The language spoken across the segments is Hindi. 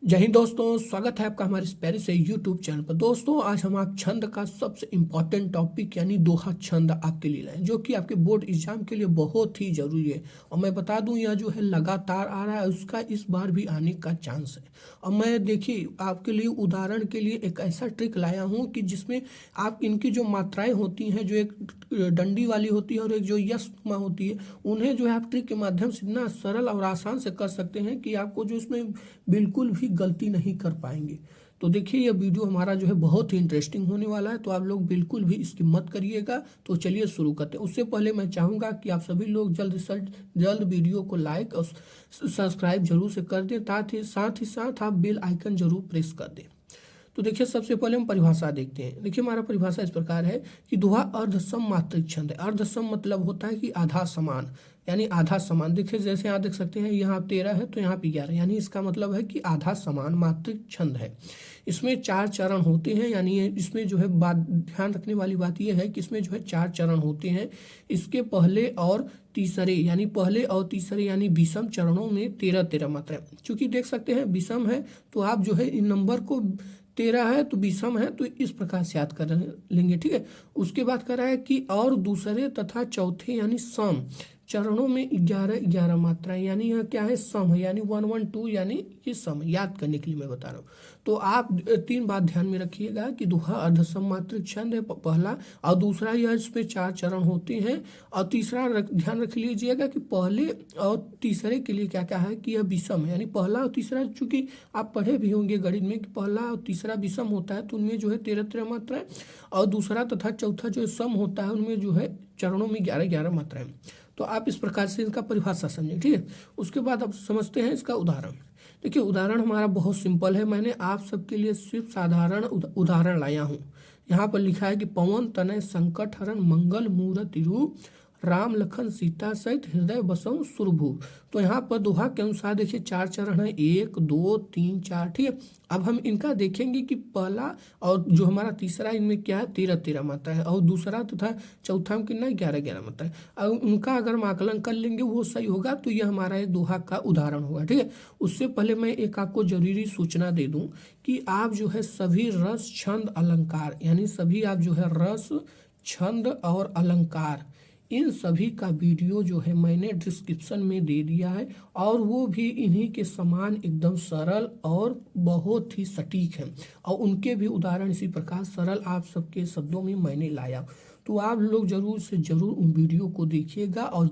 जय हिंद दोस्तों, स्वागत है आपका हमारे इस प्यारे से यूट्यूब चैनल पर। दोस्तों आज हम आप छंद का सबसे इम्पोर्टेंट टॉपिक यानी दोहा छंद आपके लिए लाए, जो कि आपके बोर्ड एग्जाम के लिए बहुत ही जरूरी है। और मैं बता दूं यह जो है लगातार आ रहा है, उसका इस बार भी आने का चांस है। और मैं देखिए आपके लिए उदाहरण के लिए एक ऐसा ट्रिक लाया हूँ कि जिसमें आप इनकी जो मात्राएं होती हैं, जो एक डंडी वाली होती है और एक जो यस्मा होती है, उन्हें जो है आप ट्रिक के माध्यम से इतना सरल और आसान से कर सकते हैं कि आपको जो इसमें बिल्कुल भी गलती नहीं कर पाएंगे। तो देखिए यह वीडियो हमारा जो है बहुत ही इंटरेस्टिंग होने वाला है, तो आप लोग बिल्कुल भी इसकी मत करिएगा। तो चलिए शुरू करते हैं। उससे पहले मैं चाहूँगा कि आप सभी लोग जल्द वीडियो को लाइक और सब्सक्राइब जरूर से कर दें, साथ ही साथ आप बेल आइकन जरूर प्रेस कर दें। तो देखिए सबसे पहले हम परिभाषा देखते हैं। देखिए हमारा परिभाषा इस प्रकार है कि दोहा अर्धसम मात्रिक छंद है। अर्धसम मतलब होता है कि आधा समान, यानी आधा समान। देखिए जैसे यहाँ देख सकते हैं, यहाँ 13 है तो यहाँ पे 11, यानी इसका मतलब है कि आधा समान मात्रिक छंद है। इसमें 4 चरण होते हैं, यानी इसमें जो है बात ध्यान रखने वाली बात यह है कि इसमें जो है 4 चरण होते हैं। इसके पहले और तीसरे यानी विषम चरणों में 13-13 मात्रा। चूंकि देख सकते हैं विषम है तो आप जो है इन नंबर को 13 है तो विषम है तो इस प्रकार से याद कर लेंगे, ठीक है। उसके बाद कर रहा है कि और दूसरे तथा चौथे यानी सम चरणों में 11-11 मात्राएं, यानी यह क्या है, सम है, यानी 1-1-2, यानी ये सम है। याद करने के लिए मैं बता रहा हूँ। तो आप 3 बात ध्यान में रखिएगा कि दोहा अर्धसम मात्रिक छंद है पहला, और दूसरा यह इसमें 4 चरण होते हैं, और तीसरा ध्यान रख लीजिएगा कि पहले और तीसरे के लिए क्या क्या है कि यह विषम है, यानी पहला और तीसरा, चूंकि आप पढ़े भी होंगे गणित में कि पहला और तीसरा विषम होता है तो उनमें जो है 13-13 मात्राएं, और दूसरा तथा चौथा जो सम होता है उनमें जो है चरणों में 11-11 मात्राएं। तो आप इस प्रकार से इसका परिभाषा समझें, ठीक है। उसके बाद अब समझते हैं इसका उदाहरण। देखिए उदाहरण हमारा बहुत सिंपल है। मैंने आप सबके लिए सिर्फ साधारण उदाहरण लाया हूँ। यहाँ पर लिखा है कि पवन तनय संकट हरण मंगल मूरति रूप राम लखन सीता सहित हृदय बसऊं सुरभूप। तो यहाँ पर दोहा के अनुसार देखिए 4 चरण है, 1 2 3 4, ठीक है। अब हम इनका देखेंगे कि पहला और जो हमारा तीसरा, इनमें क्या है 13-13 मात्रा है, और दूसरा तथा चौथा में कितना है 11-11 मात्रा है। अब उनका अगर हम आकलन कर लेंगे वो सही होगा तो यह हमारा एक दोहा का उदाहरण होगा, ठीक है। उससे पहले मैं एक आपको जरूरी सूचना दे दूं कि आप जो है सभी रस छंद अलंकार, यानी सभी आप जो है रस छंद और अलंकार, इन सभी का वीडियो जो है मैंने डिस्क्रिप्शन में दे दिया है, और वो भी इन्हीं के समान एकदम सरल और बहुत ही सटीक है, और उनके भी उदाहरण इसी प्रकार सरल आप सबके शब्दों में मैंने लाया। तो आप लोग जरूर से जरूर उन वीडियो को देखिएगा, और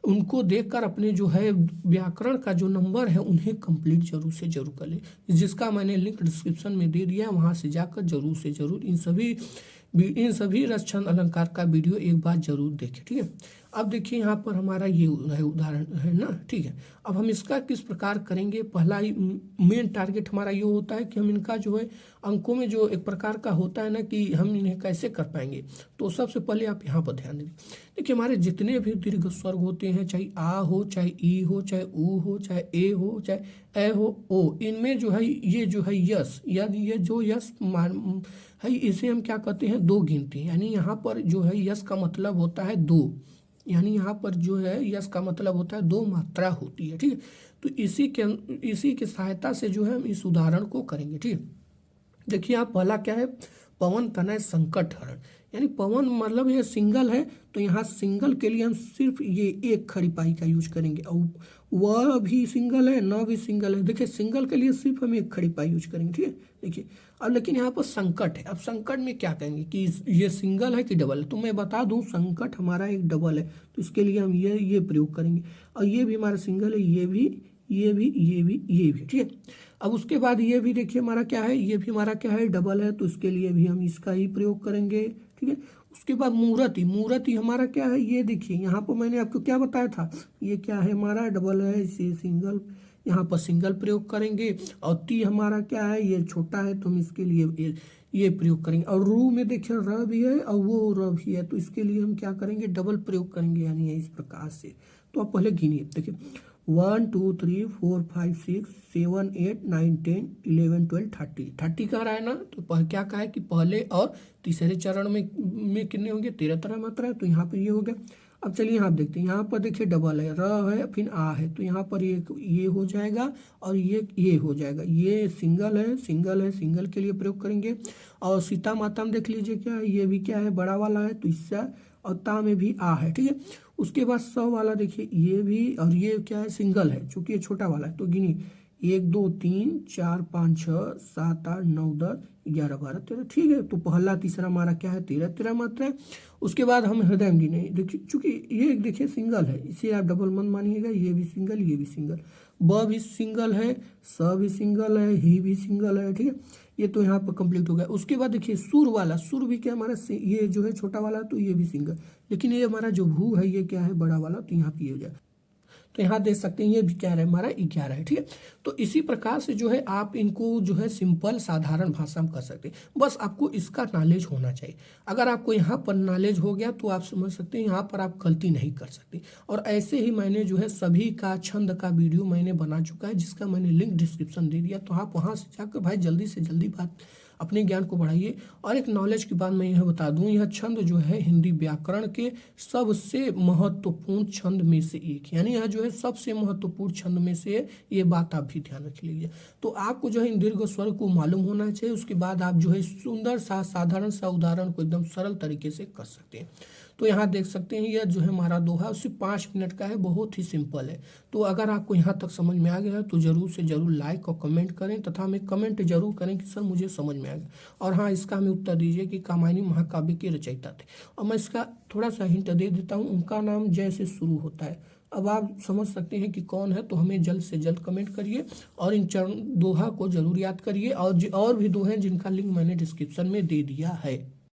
उनको देखकर अपने जो है व्याकरण का जो नंबर है उन्हें कंप्लीट जरूर से जरूर कर ले, जिसका मैंने लिंक डिस्क्रिप्शन में दे दिया है। वहाँ से जाकर जरूर से जरूर इन सभी रस छंद अलंकार का वीडियो एक बार जरूर देखें, ठीक है। अब देखिए यहाँ पर हमारा ये उदाहरण है ना, ठीक है। अब हम इसका किस प्रकार करेंगे, पहला ही मेन टारगेट हमारा ये होता है कि हम इनका जो है अंकों में जो एक प्रकार का होता है ना कि हम इन्हें कैसे कर पाएंगे। तो सबसे पहले आप यहाँ पर ध्यान दीजिए। देखिए हमारे जितने भी दीर्घ स्वर होते हैं, चाहे आ हो, चाहे ई हो, चाहे ऊ हो, चाहे ए हो, चाहे ए हो, ओ, इनमें जो है ये जो है यस, यानी ये जो यस है इसे हम क्या कहते हैं, दो गिनती, यानी यहाँ पर जो है यस का मतलब होता है दो, यानी यहाँ पर जो है यस का मतलब होता है दो मात्रा होती है, ठीक है। तो इसी के सहायता से जो है हम इस उदाहरण को करेंगे, ठीक है। देखिए आप पहला क्या है, पवन तनय संकट हरण, यानी पवन मतलब ये सिंगल है, तो यहाँ सिंगल के लिए हम सिर्फ ये एक खड़ी पाई का यूज करेंगे, और वह भी सिंगल है, न भी सिंगल है। देखिए सिंगल के लिए सिर्फ हम एक खड़ी पाई यूज करेंगे, ठीक है। देखिए अब लेकिन यहाँ पर संकट है। अब संकट में क्या कहेंगे कि ये सिंगल है कि डबल है, तो मैं बता दूं संकट हमारा एक डबल है, तो इसके लिए हम ये प्रयोग करेंगे। और ये भी हमारा सिंगल है, ये भी, ठीक है। अब उसके बाद ये भी देखिए हमारा क्या है, ये भी हमारा क्या है, डबल है, तो इसके लिए भी हम इसका ही प्रयोग करेंगे, ठीक है। उसके बाद मूर्ति हमारा क्या है, ये देखिए यहाँ पर मैंने आपको क्या बताया था, ये क्या है हमारा डबल है, इसे सिंगल, यहाँ पर सिंगल प्रयोग करेंगे। और ती हमारा क्या है, ये छोटा है तो हम इसके लिए ये प्रयोग करेंगे। और रू में देखिए र भी है और वो र भी है, तो इसके लिए हम क्या करेंगे, डबल प्रयोग करेंगे, यानी इस प्रकार से। तो आप पहले गिनिए, देखिए 1 2 3 4 5 6 7 8 9 10 11 12 30 कह रहा है ना। तो क्या कहा है कि पहले और तीसरे चरण में कितने होंगे, 13-13 मात्रा है, तो यहाँ पे ये हो गया। अब चलिए यहाँ आप देखते हैं, यहाँ पर देखिए डबल है, र है फिर आ है, तो यहाँ पर ये हो जाएगा और ये हो जाएगा। ये सिंगल है, सिंगल है, सिंगल के लिए प्रयोग करेंगे। और सीता माता में देख लीजिए क्या है, ये भी क्या है, बड़ा वाला है, तो इससे और ता में भी आ है, ठीक है। उसके बाद स वाला देखिए, ये भी और ये क्या है, सिंगल है, चूंकि ये छोटा वाला है। तो गिनी 1 2 3 4 5 6 7 8 9 10 11 12 13, ठीक है। तो पहला तीसरा हमारा क्या है, 13 13 मात्रा है। उसके बाद हम हृदय में गिने, देखिए चूंकि ये देखिए सिंगल है, इसे आप डबल मत मानिएगा, ये भी सिंगल, ये भी सिंगल, ब भी सिंगल है, स भी सिंगल है, ही भी सिंगल है, ठीक है। ये तो यहाँ पर कंप्लीट हो गया। उसके बाद देखिए सुर वाला, सुर भी क्या हमारा ये जो है छोटा वाला, तो ये भी सिंगल, लेकिन ये हमारा जो भू है ये क्या है, बड़ा वाला, तो यहाँ पे ये हो जाएगा। तो यहाँ देख सकते हैं ये भी क्या है, हमारा 11 है, ठीक है। तो इसी प्रकार से जो है आप इनको जो है सिंपल साधारण भाषा में कर सकते हैं, बस आपको इसका नॉलेज होना चाहिए। अगर आपको यहाँ पर नॉलेज हो गया तो आप समझ सकते हैं, यहाँ पर आप गलती नहीं कर सकते। और ऐसे ही मैंने जो है सभी का छंद का वीडियो मैंने बना चुका है, जिसका मैंने लिंक डिस्क्रिप्शन दे दिया, तो आप वहाँ से जाकर भाई जल्दी से जल्दी बात अपने ज्ञान को बढ़ाइए। और एक नॉलेज की बात मैं यह बता दूं, यह छंद जो है हिंदी व्याकरण के सबसे महत्वपूर्ण छंद में से एक, यानी यह जो है सबसे महत्वपूर्ण छंद में से ये बात आप भी ध्यान रख लीजिए। तो आपको जो है इन दीर्घ स्वर को मालूम होना चाहिए, उसके बाद आप जो है सुंदर सा साधारण सा उदाहरण को एकदम सरल तरीके से कर सकते हैं। तो यहाँ देख सकते हैं यह जो है हमारा दोहा उससे 5 मिनट का है, बहुत ही सिंपल है। तो अगर आपको यहाँ तक समझ में आ गया है तो जरूर से जरूर लाइक और कमेंट करें, तथा हमें कमेंट जरूर करें कि सर मुझे समझ में आ गया। और हाँ, इसका हमें उत्तर दीजिए कि कामायनी महाकाव्य के रचयिता थे। और मैं इसका थोड़ा सा हिंट दे देता हूँ, उनका नाम जय से शुरू होता है। अब आप समझ सकते हैं कि कौन है, तो हमें जल्द से जल्द कमेंट करिए और इन चरण दोहा को जरूर याद करिए। और भी दोहे जिनका लिंक मैंने डिस्क्रिप्शन में दे दिया है।